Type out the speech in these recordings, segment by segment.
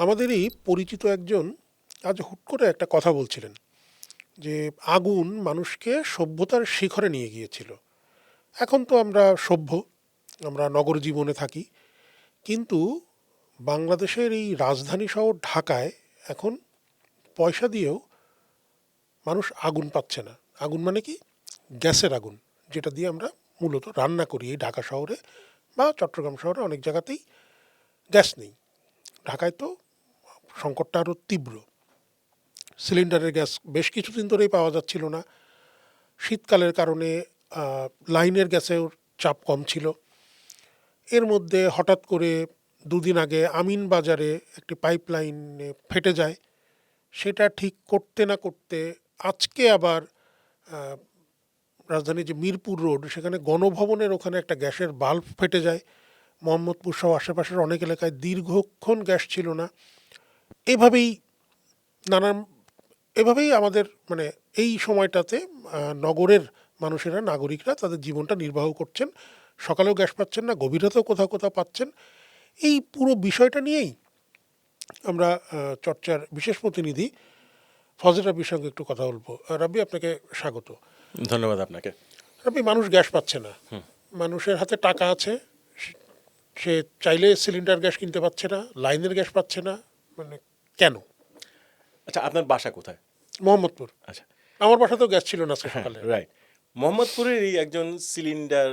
আমাদেরই পরিচিত একজন আজ হুট করে একটা কথা বলছিলেন যে আগুন মানুষকে সভ্যতার শিখরে নিয়ে গিয়েছিল। এখন তো আমরা সভ্য, আমরা নগর জীবনে থাকি, কিন্তু বাংলাদেশের এই রাজধানী শহর ঢাকায় এখন পয়সা দিয়েও মানুষ আগুন পাচ্ছে না। আগুন মানে কি? গ্যাসের আগুন, যেটা দিয়ে আমরা মূলত রান্না করি এই ঢাকা শহরে বা চট্টগ্রাম শহরে অনেক জায়গাতেই গ্যাস নেই। ঢাকায় তো সংকটটা আরও তীব্র। সিলিন্ডারের গ্যাস বেশ কিছুদিন ধরেই পাওয়া যাচ্ছিল না। শীতকালের কারণে লাইনের গ্যাসের চাপ কম ছিল। এর মধ্যে হঠাৎ করে দুদিন আগে আমিন বাজারে একটি পাইপলাইন ফেটে যায়। সেটা ঠিক করতে না করতে আজকে আবার আহ, রাজধানীর যে মিরপুর রোড, সেখানে গণভবনের ওখানে একটা গ্যাসের বাল্ব ফেটে যায়। মোহাম্মদপুর সহ আশেপাশের অনেক এলাকায় দীর্ঘক্ষণ গ্যাস ছিল না। এভাবেই নানান এভাবেই আমাদের মানে এই সময়টাতে নগরের মানুষেরা, নাগরিকরা তাদের জীবনটা নির্বাহ করছেন। সকালেও গ্যাস পাচ্ছেন না, গভীর রাতেও কোথাও কোথাও পাচ্ছেন। এই পুরো বিষয়টা নিয়েই আমরা চর্চার বিশেষ প্রতিনিধি ফজল রাব্বির সঙ্গে একটু কথা বলবো। রাব্বি, আপনাকে স্বাগত। ধন্যবাদ আপনাকে। রাব্বি, মানুষ গ্যাস পাচ্ছে না, মানুষের হাতে টাকা আছে, সে চাইলে সিলিন্ডার গ্যাস কিনতে পারছে না, লাইনের গ্যাস পাচ্ছে না, মানে কেন? আচ্ছা, আপনার বাসা কোথায়? মোহাম্মদপুর। আচ্ছা, আমার বাসাতেও গ্যাস ছিল না আজকে হ্যাঁ, সকালে। রাইট। মোহাম্মদপুরের এই একজন সিলিন্ডার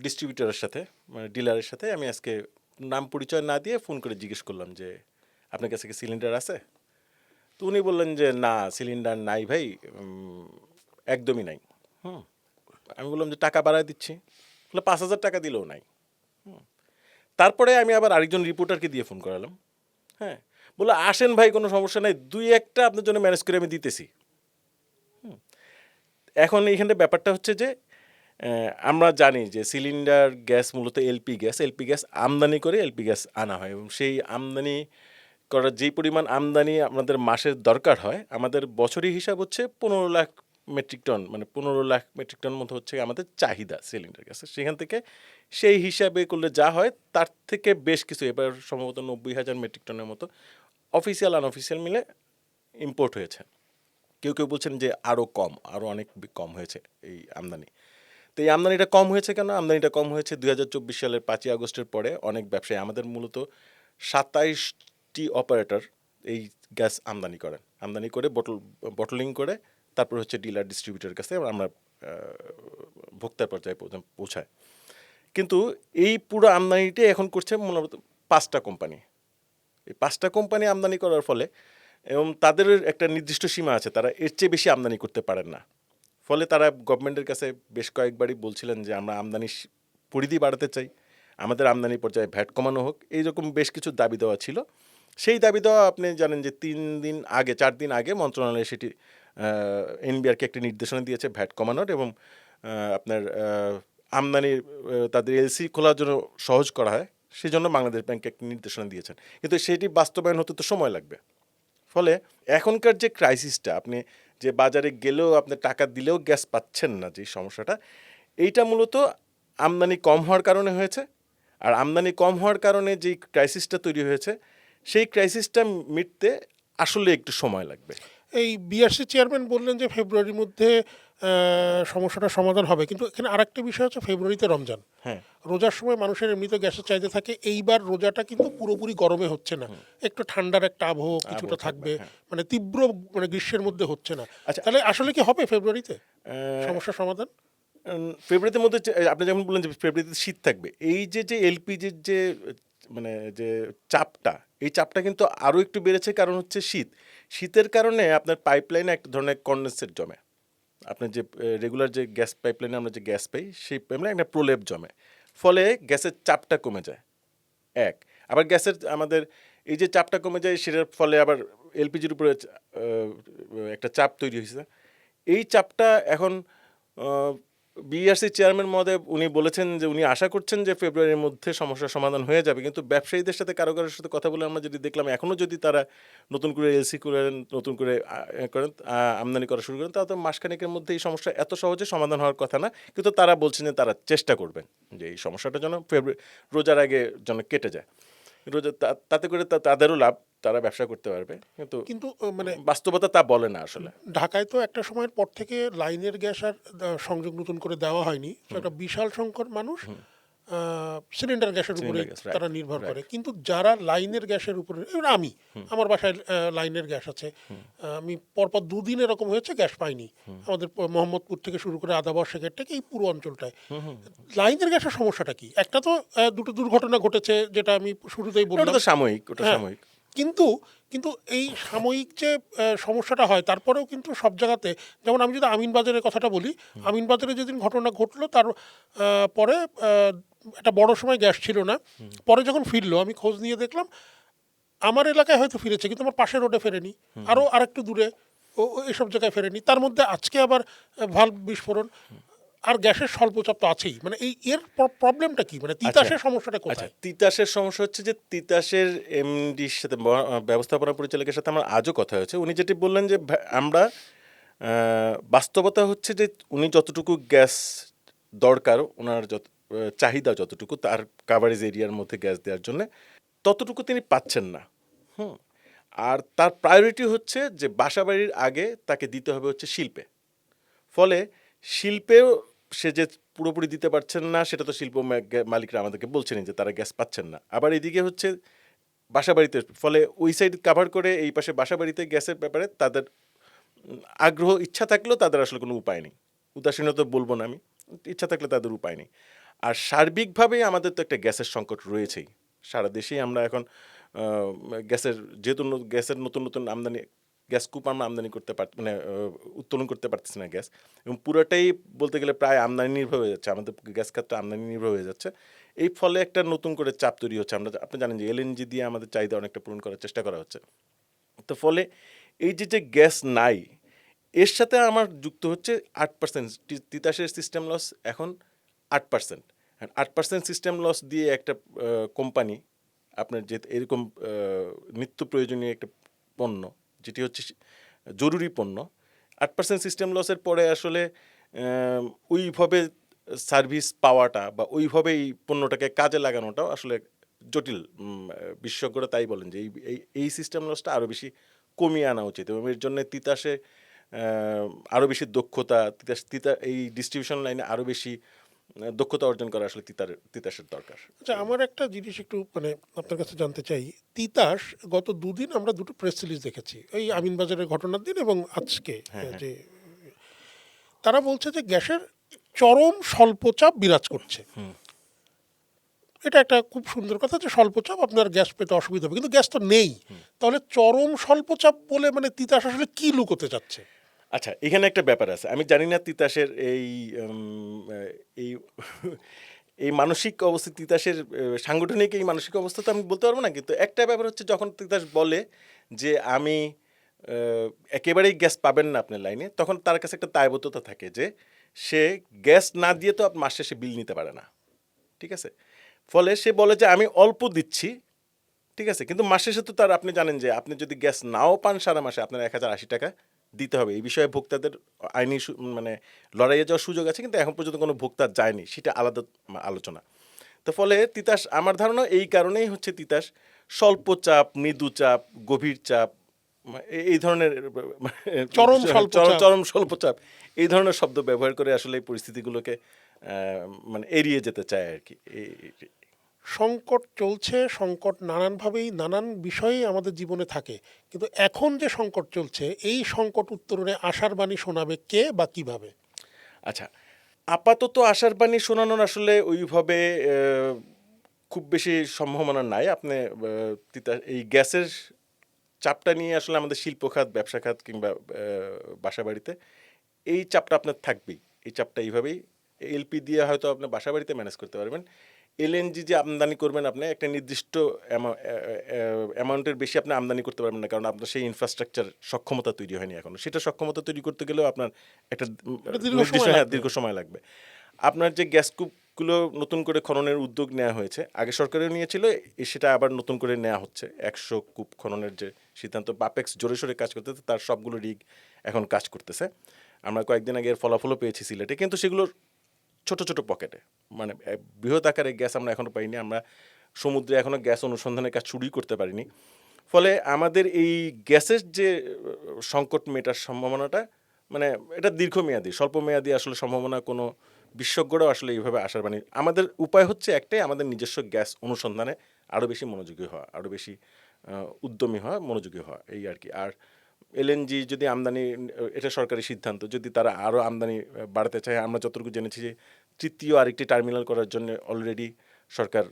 ডিস্ট্রিবিউটরের সাথে, মানে ডিলারের সাথে আমি আজকে নাম পরিচয় না দিয়ে ফোন করে জিজ্ঞেস করলাম যে আপনার কাছে কি সিলিন্ডার আছে? তো উনি বললেন যে না, সিলিন্ডার নাই ভাই, একদমই নাই। হুম আমি বললাম যে টাকা বাড়ায় দিচ্ছি, বলে 5,000 টাকা দিলেও নাই। তারপরে আমি আবার আরেকজন রিপোর্টারকে দিয়ে ফোন করালাম। হ্যাঁ, বলে আসেন ভাই, কোনো সমস্যা নাই, দুই একটা আপনার জন্য ম্যানেজ করে আমি দিতেছি। এখন এইখানে ব্যাপারটা হচ্ছে যে আমরা জানি যে সিলিন্ডার গ্যাস মূলত এলপি গ্যাস আমদানি করে এলপি গ্যাস আনা হয়, এবং সেই আমদানি করার যেই পরিমাণ আমদানি আমাদের মাসের দরকার হয়, আমাদের বছরই হিসাব হচ্ছে 15 লাখ মেট্রিক টন, মানে 15 লাখ মেট্রিক টন মতো হচ্ছে আমাদের চাহিদা সিলিন্ডার গ্যাসের। সেখান থেকে সেই হিসাবে করলে যা হয় তার থেকে বেশ কিছু, এবার সম্ভবত 90,000 মেট্রিক টনের মতো অফিসিয়াল আনঅফিসিয়াল মিলে ইম্পোর্ট হয়েছে। কেউ কেউ বলছেন যে আরও কম, আরও অনেক কম হয়েছে এই আমদানি। তো এই আমদানিটা কম হয়েছে কেন? আমদানিটা কম হয়েছে 2024 সালের 5ই আগস্টের পরে অনেক ব্যবসায়ী, আমাদের মূলত 27টি অপারেটর এই গ্যাস আমদানি করেন, আমদানি করে বটলিং করে তারপর হচ্ছে ডিলার ডিস্ট্রিবিউটরের কাছে আমরা ভোক্তার পর্যায়ে পৌঁছায়। কিন্তু এই পুরো আমদানিটাই এখন করছে মূলত 5টা কোম্পানি। এই 5টা কোম্পানি আমদানি করার ফলে, এবং তাদের একটা নির্দিষ্ট সীমা আছে, তারা এর চেয়ে বেশি আমদানি করতে পারেন না। ফলে তারা গভর্নমেন্টের কাছে বেশ কয়েকবারই বলছিলেন যে আমরা আমদানির পরিধি বাড়াতে চাই, আমাদের আমদানি পর্যায়ে ভ্যাট কমানো হোক, এইরকম বেশ কিছু দাবি দেওয়া ছিল। সেই দাবি দেওয়া আপনি জানেন যে 4 দিন আগে মন্ত্রণালয় সেটি এনবিআরকে একটি নির্দেশনা দিয়েছে ভ্যাট কমানোর, এবং আপনার আমদানির তাদের এলসি খোলার জন্য সহজ করা হয়, সেই জন্য বাংলাদেশ ব্যাংক একটি নির্দেশনা দিয়েছেন। কিন্তু সেটি বাস্তবায়ন হতে তো সময় লাগবে। ফলে এখনকার যে ক্রাইসিসটা, আপনি যে বাজারে গেলেও আপনি টাকা দিলেও গ্যাস পাচ্ছেন না, যে সমস্যাটা, এইটা মূলত আমদানি কম হওয়ার কারণে হয়েছে। আর আমদানি কম হওয়ার কারণে যেই ক্রাইসিসটা তৈরি হয়েছে, সেই ক্রাইসিসটা মিটতে আসলে একটু সময় লাগবে। এই বিআরসি চেয়ারম্যান বললেন যে ফেব্রুয়ারির মধ্যে সমস্যাটার সমাধান হবে, কিন্তু এখানে আরেকটা বিষয় হচ্ছে, ফেব্রুয়ারিতে রমজান। হ্যাঁ, রোজার সময় মানুষের এমনিতে গ্যাসের চাহিদা থাকে, এইবার রোজাটা কিন্তু পুরোপুরি গরমে হচ্ছে না, একটু ঠান্ডার একটা আবহ কিছুটা থাকবে, হ্যাঁ। মানে তীব্র, মানে গ্রীষ্মের মধ্যে হচ্ছে না। আচ্ছা, তাহলে আসলে কি হবে ফেব্রুয়ারিতে সমস্যার সমাধান? ফেব্রুয়ারিতে মধ্যে আপনি যেমন বললেন যে ফেব্রুয়ারিতে শীত থাকবে, এই যে এলপিজির যে মানে যে চাপটা, এই চাপটা কিন্তু আরও একটু বেড়েছে। কারণ হচ্ছে শীতের কারণে আপনার পাইপলাইনে এক ধরনের কন্ডেন্সেট জমে। আপনার যে রেগুলার যে গ্যাস পাইপলাইনে আমরা যে গ্যাস পাই, সেই পাইপলাইনে একটা প্রলেপ জমে, ফলে গ্যাসের চাপটা কমে যায়। আবার গ্যাসের আমাদের এই যে চাপটা কমে যায়, সেটার ফলে আবার এলপিজির উপরে একটা চাপ তৈরি হয়েছে। এই চাপটা এখন বিইআরসি চেয়ারম্যান মহোদয় উনি বলেছেন যে উনি আশা করছেন যে ফেব্রুয়ারির মধ্যে সমস্যার সমাধান হয়ে যাবে। কিন্তু ব্যবসায়ীদের সাথে কারো সাথে কথা বলে আমরা যদি দেখলাম, এখনও যদি তারা নতুন করে এলসি করেন, নতুন করে করেন, আমদানি করা শুরু করেন, তাহলে তো মাসখানেকের মধ্যে এই সমস্যা এত সহজে সমাধান হওয়ার কথা না। কিন্তু তারা বলছেন যে তারা চেষ্টা করবেন যে এই সমস্যাটা যেন রোজার আগে যেন কেটে যায়। তাতে করে তাদেরও লাভ। তারা ব্যবসা করতে পারবে, কিন্তু কিন্তু মানে বাস্তবতা তা বলে না আসলে। ঢাকায় তো একটা সময়ের পর থেকে লাইনের গ্যাস আর সংযোগ নতুন করে দেওয়া হয়নি, তো একটা বিশাল সংখ্যক মানুষ সিলিন্ডার গ্যাসের উপরে সিলিন্ডার গ্যাস, রাইট, তারা নির্ভর করে। রাইট। কিন্তু যারা লাইনের গ্যাসের উপরে, এবার আমি, আমার বাসায় লাইনের গ্যাস আছে, আমি পরপর দুদিন এরকম হয়েছে গ্যাস পাইনি। আমাদের মোহাম্মদপুর থেকে শুরু করে আদাবর সেকের থেকে এই পুরো অঞ্চলটায় লাইনের গ্যাসের সমস্যাটা কি? একটা তো দুটো দুর্ঘটনা ঘটেছে, যেটা আমি শুরুতেই ওটা বললাম। তো সাময়িক, ওটা হ্যাঁ, সাময়িক। কিন্তু কিন্তু এই সাময়িক যে সমস্যাটা হয়, তারপরেও কিন্তু সব জায়গাতে, যেমন আমি যদি আমিনবাজারের কথাটা বলি, আমিনবাজারে যেদিন ঘটনা ঘটলো তার পরে একটা বড় সময় গ্যাস ছিল না। পরে যখন ফিরলো, আমি খোঁজ নিয়ে দেখলাম আমার এলাকায় হয়তো ফিরেছে, কিন্তু আমার পাশের রোডে ফেরেনি, আরও আরেকটু দূরে এসব জায়গায় ফেরেনি। তার মধ্যে আজকে আবার ভালভ বিস্ফোরণ, আর গ্যাসের স্বল্পচাপ তো আছেই। মানে এর প্রবলেমটা কি, মানে তিতাসের সমস্যাটা আচ্ছা, কোথায়? তিতাসের সমস্যা হচ্ছে যে তিতাসের এমডির সাথে ব্যবস্থাপনা পরিচালকের সাথে আমার আজও কথা হয়েছে। উনি যেটি বললেন যে আমরা বাস্তবতা হচ্ছে যে উনি যতটুকু গ্যাস দরকার, ওনার যত চাহিদা যতটুকু তার কাভারেজ এরিয়ার মধ্যে গ্যাস দেওয়ার জন্য, ততটুকু তিনি পাচ্ছেন না। হুম। আর তার প্রায়োরিটি হচ্ছে যে বাসাবাড়ির আগে তাকে দিতে হবে হচ্ছে শিল্পে। ফলে শিল্পেও সে যে পুরোপুরি দিতে পারছেন না, সেটা তো শিল্প মালিকরা আমাদেরকে বলছেনই যে তারা গ্যাস পাচ্ছেন না। আবার এদিকে হচ্ছে বাসাবাড়িতে, ফলে ওই সাইড কাভার করে এই পাশে বাসাবাড়িতে গ্যাসের ব্যাপারে তাদের আগ্রহ, ইচ্ছা থাকলেও তাদের আসলে কোনো উপায় নেই। উদাসীনতা বলবো না আমি, ইচ্ছা থাকলে তাদের উপায় নেই। আর সার্বিকভাবেই আমাদের তো একটা গ্যাসের সংকট রয়েছেই সারা দেশেই। আমরা এখন গ্যাসের যেহেতু গ্যাসের নতুন নতুন আমদানি, গ্যাস কূপ আমরা আমদানি করতে মানে উত্তোলন করতে পারতেছি না গ্যাস, এবং পুরোটাই বলতে গেলে প্রায় আমদানি নির্ভর হয়ে যাচ্ছে, আমাদের গ্যাস খাতটা আমদানি নির্ভর হয়ে যাচ্ছে। এই ফলে একটা নতুন করে চাপ তৈরি হচ্ছে। আপনি জানেন যে এলএনজি দিয়ে আমাদের চাহিদা অনেকটা পূরণ করার চেষ্টা করা হচ্ছে। তো ফলে এই যে গ্যাস নাই, এর সাথে আমার যুক্ত হচ্ছে 8%। তিতাসের সিস্টেম লস এখন 8%। 8% সিস্টেম লস দিয়ে একটা কোম্পানি আপনার যে এরকম নিত্য প্রয়োজনীয় একটা পণ্য, যেটি হচ্ছে জরুরি পণ্য, 8% সিস্টেম লসের পরে আসলে ওইভাবে সার্ভিস পাওয়াটা বা ওইভাবে এই পণ্যটাকে কাজে লাগানোটাও আসলে জটিল। বিশেষজ্ঞরা তাই বলেন যে এই সিস্টেম লসটা আরও বেশি কমিয়ে আনা উচিত, এবং এর জন্য তিতাসে আরও বেশি দক্ষতা, এই ডিস্ট্রিবিউশন লাইনে আরও বেশি দক্ষতা অর্জন করা আসলে তিতাসের দরকার। আচ্ছা, আমার একটা জিনিস একটু মানে আপনার কাছে জানতে চাই। তিতাস গত দুদিন আমরা দুটো প্রেস রিলিজ দেখেছি, এই আমিনবাজারের ঘটনার দিন এবং আজকে, যে তারা বলছে যে গ্যাসের চরম স্বল্পচাপ বিরাজ করছে। এটা একটা খুব সুন্দর কথা যে স্বল্পচাপ, আপনার গ্যাস পেতে অসুবিধা হবে, কিন্তু গ্যাস তো নেই। তাহলে চরম স্বল্পচাপ বলে মানে তিতাস আসলে কি লুকোতে চাচ্ছে? আচ্ছা, এখানে একটা ব্যাপার আছে। আমি জানি না তিতাসের এই এই মানসিক অবস্থা, তিতাসের সাংগঠনিক এই মানসিক অবস্থা তো আমি বলতে পারবো না, কিন্তু একটা ব্যাপার হচ্ছে যখন তিতাস বলে যে আমি একেবারেই গ্যাস পাবেন না আপনার লাইনে, তখন তার কাছে একটা দায়বদ্ধতা থাকে যে সে গ্যাস না দিয়ে তো মাস শেষে বিল নিতে পারে না। ঠিক আছে? ফলে সে বলে যে আমি অল্প দিচ্ছি, ঠিক আছে, কিন্তু মাস শেষে তো তার, আপনি জানেন যে আপনি যদি গ্যাস নাও পান সারা মাসে আপনার 1080 টাকা দিতে হবে। এই বিষয়ে ভোক্তাদের আইনি মানে লড়াইয়ে যাওয়ার সুযোগ আছে, কিন্তু এখন পর্যন্ত কোনো ভোক্তা যায়নি, সেটা আলাদা আলোচনা। তো ফলে তিতাস, আমার ধারণা এই কারণেই হচ্ছে তিতাস স্বল্প চাপ, মৃদু চাপ, গভীর চাপ, এই ধরনের চরম স্বল্পচাপ। চরম স্বল্প চাপ, এই ধরনের শব্দ ব্যবহার করে আসলে এই পরিস্থিতিগুলোকে মানে এড়িয়ে যেতে চায় আর কি। সংকট চলছে, সংকট নানানভাবেই নানান বিষয়েই আমাদের জীবনে থাকে, কিন্তু এখন যে সংকট চলছে, এই সংকট উত্তরণে আশার বাণী শোনাবে কে বা কিভাবে? আচ্ছা, আপাতত আশার বাণী শোনানোর আসলে ওইভাবে খুব বেশি সম্ভাবনা নাই। আপনি এই গ্যাসের চাপটা নিয়ে আসলে আমাদের শিল্প খাত, ব্যবসা খাত কিংবা বাসাবাড়িতে এই চাপটা আপনার থাকবেই। এই চাপটা এইভাবেই, এলপি দিয়ে হয়তো আপনি বাসাবাড়িতে ম্যানেজ করতে পারবেন। এলএনজি যে আমদানি করবেন আপনি, একটা নির্দিষ্ট অ্যামাউন্টের বেশি আপনি আমদানি করতে পারবেন না, কারণ আপনার সেই ইনফ্রাস্ট্রাকচার সক্ষমতা তৈরি হয়নি এখনো। সেটা সক্ষমতা তৈরি করতে গেলেও আপনার একটা দীর্ঘ সময় লাগবে। আপনার যে গ্যাস কূপগুলো নতুন করে খননের উদ্যোগ নেওয়া হয়েছে, আগে সরকারেও নিয়েছিল, সেটা আবার নতুন করে নেওয়া হচ্ছে। 100 কূপ খননের যে সিদ্ধান্ত, বাপেক্স জোরে সোরে কাজ করতেছে, তার সবগুলো রিগ এখন কাজ করতেছে। আমরা কয়েকদিন আগে এর ফলাফলও পেয়েছি সিলেটে, কিন্তু সেগুলোর ছোট ছোট পকেটে, মানে বৃহৎ আকারে গ্যাস আমরা এখনও পাইনি। আমরা সমুদ্রে এখনও গ্যাস অনুসন্ধানের কাজ শুরুই করতে পারিনি। ফলে আমাদের এই গ্যাসের যে সংকট মেটার সম্ভাবনাটা মানে এটা দীর্ঘমেয়াদী, স্বল্পমেয়াদী আসলে সম্ভাবনা কোনো বিশেষজ্ঞরাও আসলে এইভাবে আশার বাণী। আমাদের উপায় হচ্ছে একটাই, আমাদের নিজস্ব গ্যাস অনুসন্ধানে আরও বেশি মনোযোগী হওয়া, আরও বেশি উদ্যমী হওয়া, মনোযোগী হওয়া, এই আর কি। আর এলএনজি যদি আমদানি, এটা সরকারি সিদ্ধান্ত, যদি তারা আরও আমদানি বাড়াতে চায়, আমরা যতটুকু জেনেছি যে তৃতীয় আরেকটি টার্মিনাল করার জন্য অলরেডি সরকার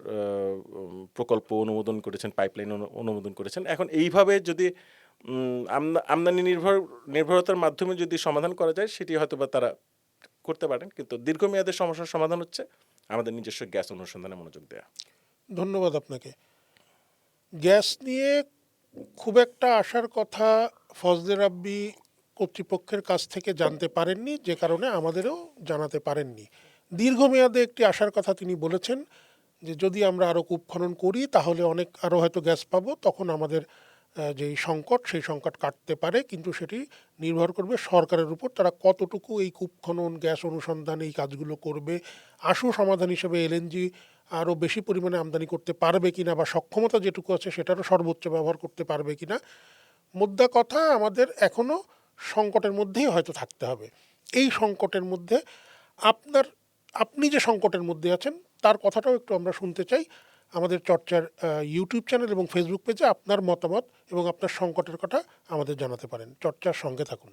প্রকল্প অনুমোদন করেছেন, পাইপলাইন অনুমোদন করেছেন। এখন এইভাবে যদি আমদানি নির্ভরতার মাধ্যমে যদি সমাধান করা যায়, সেটি হয়তো বা তারা করতে পারেন, কিন্তু দীর্ঘমেয়াদের সমস্যার সমাধান হচ্ছে আমাদের নিজস্ব গ্যাস অনুসন্ধানে মনোযোগ দেওয়া। ধন্যবাদ আপনাকে। গ্যাস নিয়ে খুব একটা আশার কথা ফজলে রাব্বি কর্তৃপক্ষের কাছ থেকে জানতে পারেননি, যে কারণে আমাদেরও জানাতে পারেননি। দীর্ঘমেয়াদে একটি আশার কথা তিনি বলেছেন যে যদি আমরা আরও কূপ খনন করি তাহলে অনেক আরও হয়তো গ্যাস পাবো, তখন আমাদের যেই সংকট সেই সংকট কাটতে পারে, কিন্তু সেটি নির্ভর করবে সরকারের উপর, তারা কতটুকু এই কূপ খনন, গ্যাস অনুসন্ধান এই কাজগুলো করবে। আশু সমাধান হিসেবে এলএনজি আরও বেশি পরিমাণে আমদানি করতে পারবে কিনা, বা সক্ষমতা যেটুকু আছে সেটারও সর্বোচ্চ ব্যবহার করতে পারবে কিনা। মোদ্দা কথা, আমাদের এখনও সংকটের মধ্যেই হয়তো থাকতে হবে। এই সংকটের মধ্যে আপনার আপনি যে সংকটের মধ্যে আছেন তার কথাটাও একটু আমরা শুনতে চাই। আমাদের চর্চার ইউটিউব চ্যানেল এবং ফেসবুক পেজে আপনার মতামত এবং আপনার সংকটের কথা আমাদের জানাতে পারেন। চর্চার সঙ্গে থাকুন।